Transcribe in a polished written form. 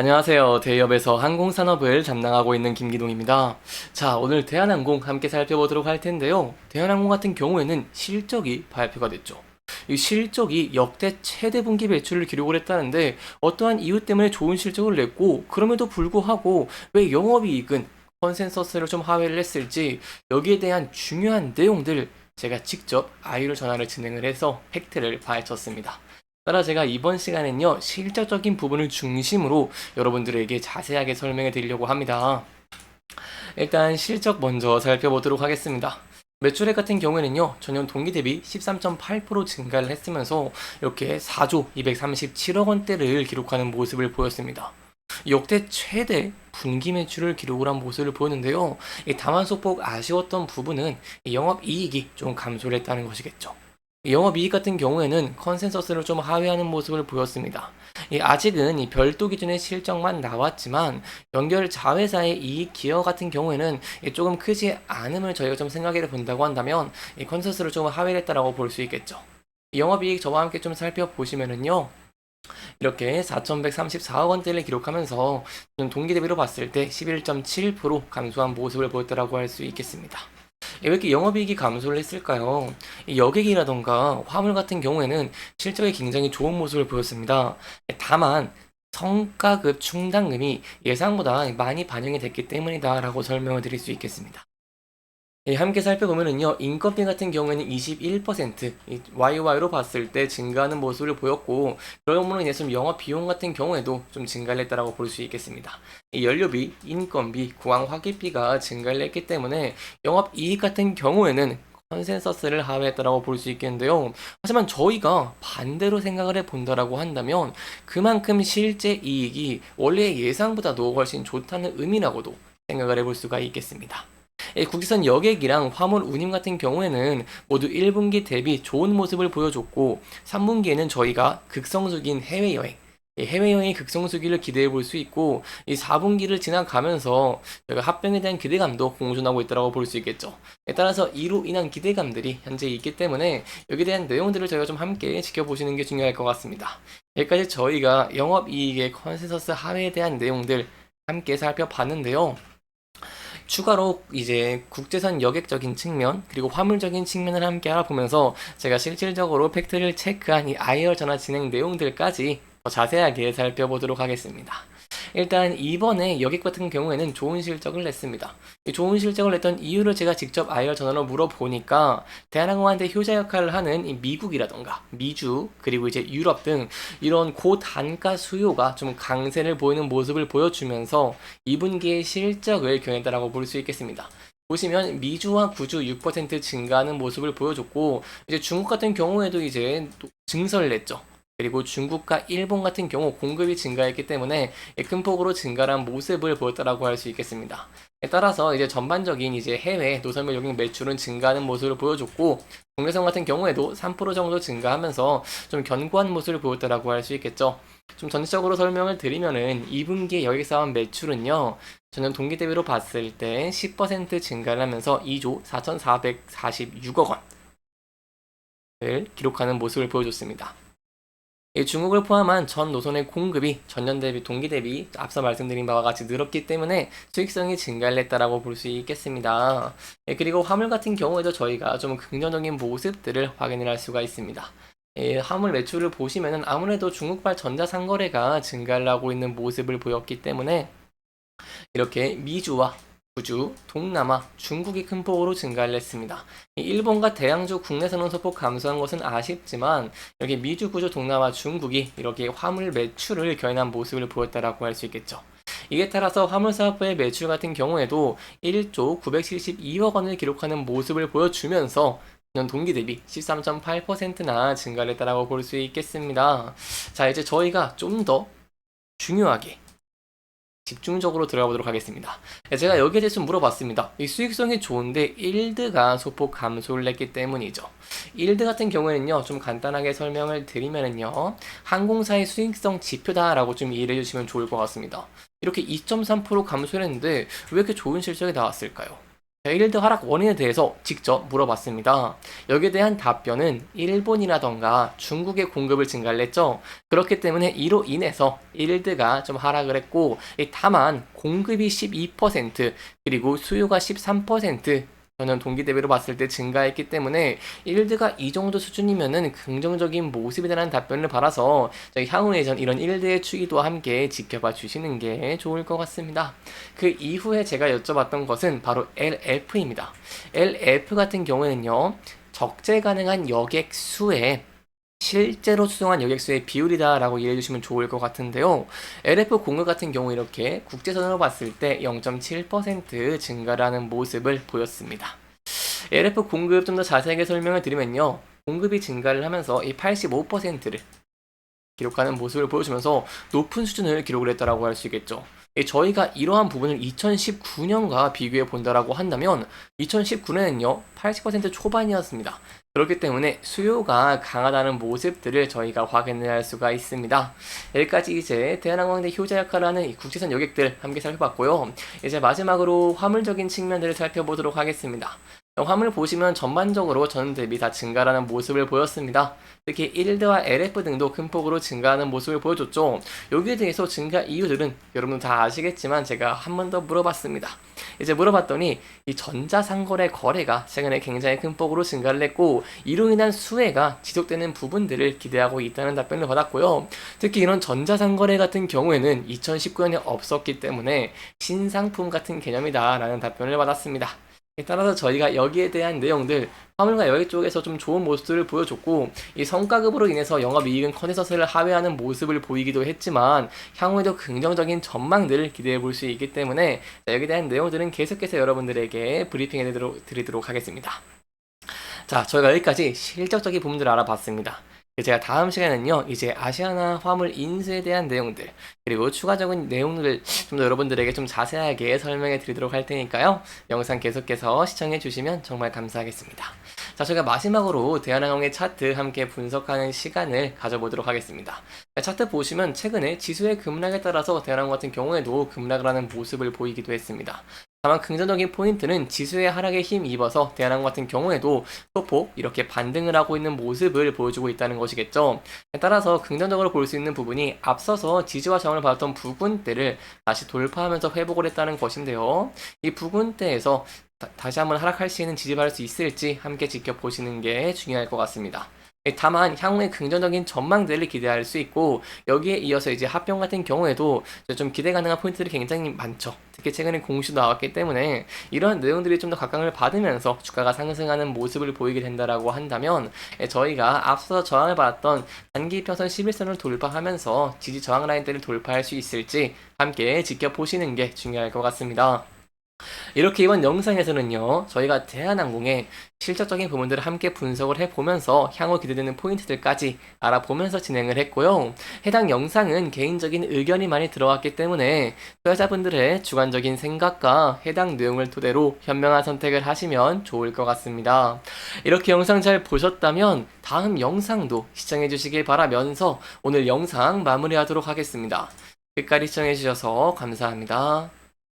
안녕하세요. 대기업에서 항공산업을 담당하고 있는 김기동입니다. 자, 오늘 대한항공 함께 살펴보도록 할 텐데요. 대한항공 같은 경우에는 실적이 발표가 됐죠. 이 실적이 역대 최대 분기 매출을 기록을 했다는데 어떠한 이유 때문에 좋은 실적을 냈고 그럼에도 불구하고 왜 영업이익은 컨센서스를 좀 하회를 했을지 여기에 대한 중요한 내용들 제가 직접 아이로 전화를 진행을 해서 팩트를 파헤쳤습니다. 따라 제가 이번 시간엔요, 실질적인 부분을 중심으로 여러분들에게 자세하게 설명해 드리려고 합니다. 일단 실적 먼저 살펴보도록 하겠습니다. 매출액 같은 경우에는요, 전년 동기 대비 13.8% 증가를 했으면서 이렇게 4조 237억 원대를 기록하는 모습을 보였습니다. 역대 최대 분기 매출을 기록을 한 모습을 보였는데요. 다만 소폭 아쉬웠던 부분은 영업이익이 좀 감소를 했다는 것이겠죠. 영업이익 같은 경우에는 컨센서스를 좀 하회하는 모습을 보였습니다. 아직은 이 별도 기준의 실적만 나왔지만 연결 자회사의 이익 기여 같은 경우에는 조금 크지 않음을 저희가 좀 생각해 본다고 한다면 컨센서스를 좀 하회를 했다라고 볼 수 있겠죠. 영업이익 저와 함께 좀 살펴보시면은요. 이렇게 4,134억 원대를 기록하면서 동기 대비로 봤을 때 11.7% 감소한 모습을 보였다라고 할 수 있겠습니다. 왜 이렇게 영업이익이 감소를 했을까요? 이 여객이라던가 화물 같은 경우에는 실적이 굉장히 좋은 모습을 보였습니다. 다만 성과급 충당금이 예상보다 많이 반영이 됐기 때문이다라고 설명을 드릴 수 있겠습니다. 함께 살펴보면은요, 인건비 같은 경우에는 21%, YOY로 봤을 때 증가하는 모습을 보였고, 그러므로 인해서 좀 영업 비용 같은 경우에도 좀 증가를 했다라고 볼 수 있겠습니다. 연료비, 인건비, 구황 화기비가 증가를 했기 때문에 영업 이익 같은 경우에는 컨센서스를 하회했다라고 볼 수 있겠는데요. 하지만 저희가 반대로 생각을 해본다라고 한다면 그만큼 실제 이익이 원래 예상보다도 훨씬 좋다는 의미라고도 생각을 해볼 수가 있겠습니다. 국제선 여객이랑 화물 운임 같은 경우에는 모두 1분기 대비 좋은 모습을 보여줬고 3분기에는 저희가 극성수기인 해외여행 해외여행의 극성수기를 기대해 볼 수 있고 이 4분기를 지나가면서 저희가 합병에 대한 기대감도 공존하고 있다고 볼 수 있겠죠. 따라서 이로 인한 기대감들이 현재 있기 때문에 여기에 대한 내용들을 저희가 좀 함께 지켜보시는 게 중요할 것 같습니다. 여기까지 저희가 영업이익의 컨센서스 하회에 대한 내용들 함께 살펴봤는데요. 추가로 이제 국제선 여객적인 측면 그리고 화물적인 측면을 함께 알아보면서 제가 실질적으로 팩트를 체크한 이 IR 전화 진행 내용들까지 더 자세하게 살펴보도록 하겠습니다. 일단 이번에 여객 같은 경우에는 좋은 실적을 냈습니다. 이 좋은 실적을 냈던 이유를 제가 직접 IR 전화로 물어보니까 대한항공한테 효자 역할을 하는 이 미국이라던가 미주 그리고 이제 유럽 등 이런 고단가 수요가 좀 강세를 보이는 모습을 보여주면서 2분기의 실적을 견했다라고 볼 수 있겠습니다. 보시면 미주와 구주 6% 증가하는 모습을 보여줬고 이제 중국 같은 경우에도 이제 또 증설을 냈죠. 그리고 중국과 일본 같은 경우 공급이 증가했기 때문에 큰 폭으로 증가한 모습을 보였다라고 할 수 있겠습니다. 따라서 이제 전반적인 이제 해외 노선별 여객 매출은 증가하는 모습을 보여줬고 국내선 같은 경우에도 3% 정도 증가하면서 좀 견고한 모습을 보였다라고 할 수 있겠죠. 좀 전체적으로 설명을 드리면은 2분기 여객사원 매출은요. 전년 동기 대비로 봤을 때 10% 증가를 하면서 2조 4,446억 원을 기록하는 모습을 보여줬습니다. 중국을 포함한 전 노선의 공급이 전년 대비 동기 대비 앞서 말씀드린 바와 같이 늘었기 때문에 수익성이 증가를 했다라고 볼 수 있겠습니다. 그리고 화물 같은 경우에도 저희가 좀 긍정적인 모습들을 확인을 할 수가 있습니다. 화물 매출을 보시면은 아무래도 중국발 전자상거래가 증가를 하고 있는 모습을 보였기 때문에 이렇게 미주와 구주, 동남아, 중국이 큰 폭으로 증가를 했습니다. 일본과 대양주 국내선은 소폭 감소한 것은 아쉽지만 이렇게 미주, 구주, 동남아, 중국이 이렇게 화물 매출을 견인한 모습을 보였다라고 할 수 있겠죠. 이에 따라서 화물사업부의 매출 같은 경우에도 1조 972억 원을 기록하는 모습을 보여주면서 년 동기 대비 13.8%나 증가를 했다라고 볼 수 있겠습니다. 자, 이제 저희가 좀 더 중요하게 집중적으로 들어가 보도록 하겠습니다. 제가 여기에 대해서 물어봤습니다. 이 수익성이 좋은데 일드가 소폭 감소를 했기 때문이죠. 일드 같은 경우에는요, 좀 간단하게 설명을 드리면은요, 항공사의 수익성 지표다라고 좀 이해를 해주시면 좋을 것 같습니다. 이렇게 2.3% 감소를 했는데 왜 이렇게 좋은 실적이 나왔을까요? 일드 하락 원인에 대해서 직접 물어봤습니다. 여기에 대한 답변은 일본이라던가 중국의 공급을 증가를 했죠. 그렇기 때문에 이로 인해서 일드가 좀 하락을 했고, 다만 공급이 12% 그리고 수요가 13% 저는 동기 대비로 봤을 때 증가했기 때문에 일드가 이 정도 수준이면은 긍정적인 모습이라는 답변을 받아서 저희 향후에 이런 일드의 추이도 함께 지켜봐 주시는 게 좋을 것 같습니다. 그 이후에 제가 여쭤봤던 것은 바로 LF입니다. LF 같은 경우에는요, 적재 가능한 여객 수에 실제로 수송한 여객수의 비율이다라고 이해해 주시면 좋을 것 같은데요. LF 공급 같은 경우 이렇게 국제선으로 봤을 때 0.7% 증가라는 모습을 보였습니다. LF 공급 좀 더 자세하게 설명을 드리면요. 공급이 증가를 하면서 이 85%를 기록하는 모습을 보여주면서 높은 수준을 기록을 했다라고 할 수 있겠죠. 저희가 이러한 부분을 2019년과 비교해 본다라고 한다면 2019년은요 80% 초반이었습니다. 그렇기 때문에 수요가 강하다는 모습들을 저희가 확인을 할 수가 있습니다. 여기까지 이제 대한항공대 효자 역할을 하는 이 국제선 여객들 함께 살펴봤고요. 이제 마지막으로 화물적인 측면들을 살펴보도록 하겠습니다. 화물 보시면 전반적으로 전 대비 다 증가라는 모습을 보였습니다. 특히 일드와 LF 등도 큰 폭으로 증가하는 모습을 보여줬죠. 여기에 대해서 증가 이유들은 여러분 다 아시겠지만 제가 한 번 더 물어봤습니다. 이제 물어봤더니 이 전자상거래 거래가 최근에 굉장히 큰 폭으로 증가를 했고 이로 인한 수혜가 지속되는 부분들을 기대하고 있다는 답변을 받았고요. 특히 이런 전자상거래 같은 경우에는 2019년에 없었기 때문에 신상품 같은 개념이다 라는 답변을 받았습니다. 따라서 저희가 여기에 대한 내용들 화물과 여객 쪽에서 좀 좋은 모습들을 보여줬고 이 성과급으로 인해서 영업이익은 커내서세를 하회하는 모습을 보이기도 했지만 향후에도 긍정적인 전망들을 기대해 볼 수 있기 때문에 여기에 대한 내용들은 계속해서 여러분들에게 브리핑해 드리도록 하겠습니다. 자, 저희가 여기까지 실적적인 부분들을 알아봤습니다. 제가 다음 시간에는요, 이제 아시아나 화물 인수에 대한 내용들, 그리고 추가적인 내용들을 좀 더 여러분들에게 좀 자세하게 설명해 드리도록 할 테니까요. 영상 계속해서 시청해 주시면 정말 감사하겠습니다. 자, 저희가 마지막으로 대한항공의 차트 함께 분석하는 시간을 가져보도록 하겠습니다. 차트 보시면 최근에 지수의 급락에 따라서 대한항공 같은 경우에도 급락을 하는 모습을 보이기도 했습니다. 다만 긍정적인 포인트는 지수의 하락에 힘입어서 대한항공 같은 경우에도 소폭 이렇게 반등을 하고 있는 모습을 보여주고 있다는 것이겠죠. 따라서 긍정적으로 볼 수 있는 부분이 앞서서 지지와 저항을 받았던 부근대를 다시 돌파하면서 회복을 했다는 것인데요. 이 부근대에서 다시 한번 하락할 수 있는 지지받을 수 있을지 함께 지켜보시는 게 중요할 것 같습니다. 다만 향후에 긍정적인 전망들을 기대할 수 있고 여기에 이어서 이제 합병 같은 경우에도 좀 기대 가능한 포인트들이 굉장히 많죠. 특히 최근에 공시도 나왔기 때문에 이런 내용들이 좀 더 각광을 받으면서 주가가 상승하는 모습을 보이게 된다라고 한다면 저희가 앞서 저항을 받았던 단기 평선 11선을 돌파하면서 지지 저항 라인대를 돌파할 수 있을지 함께 지켜보시는 게 중요할 것 같습니다. 이렇게 이번 영상에서는요, 저희가 대한항공의 실질적인 부분들을 함께 분석을 해보면서 향후 기대되는 포인트들까지 알아보면서 진행을 했고요. 해당 영상은 개인적인 의견이 많이 들어왔기 때문에 투자자분들의 주관적인 생각과 해당 내용을 토대로 현명한 선택을 하시면 좋을 것 같습니다. 이렇게 영상 잘 보셨다면 다음 영상도 시청해 주시길 바라면서 오늘 영상 마무리하도록 하겠습니다. 끝까지 시청해 주셔서 감사합니다.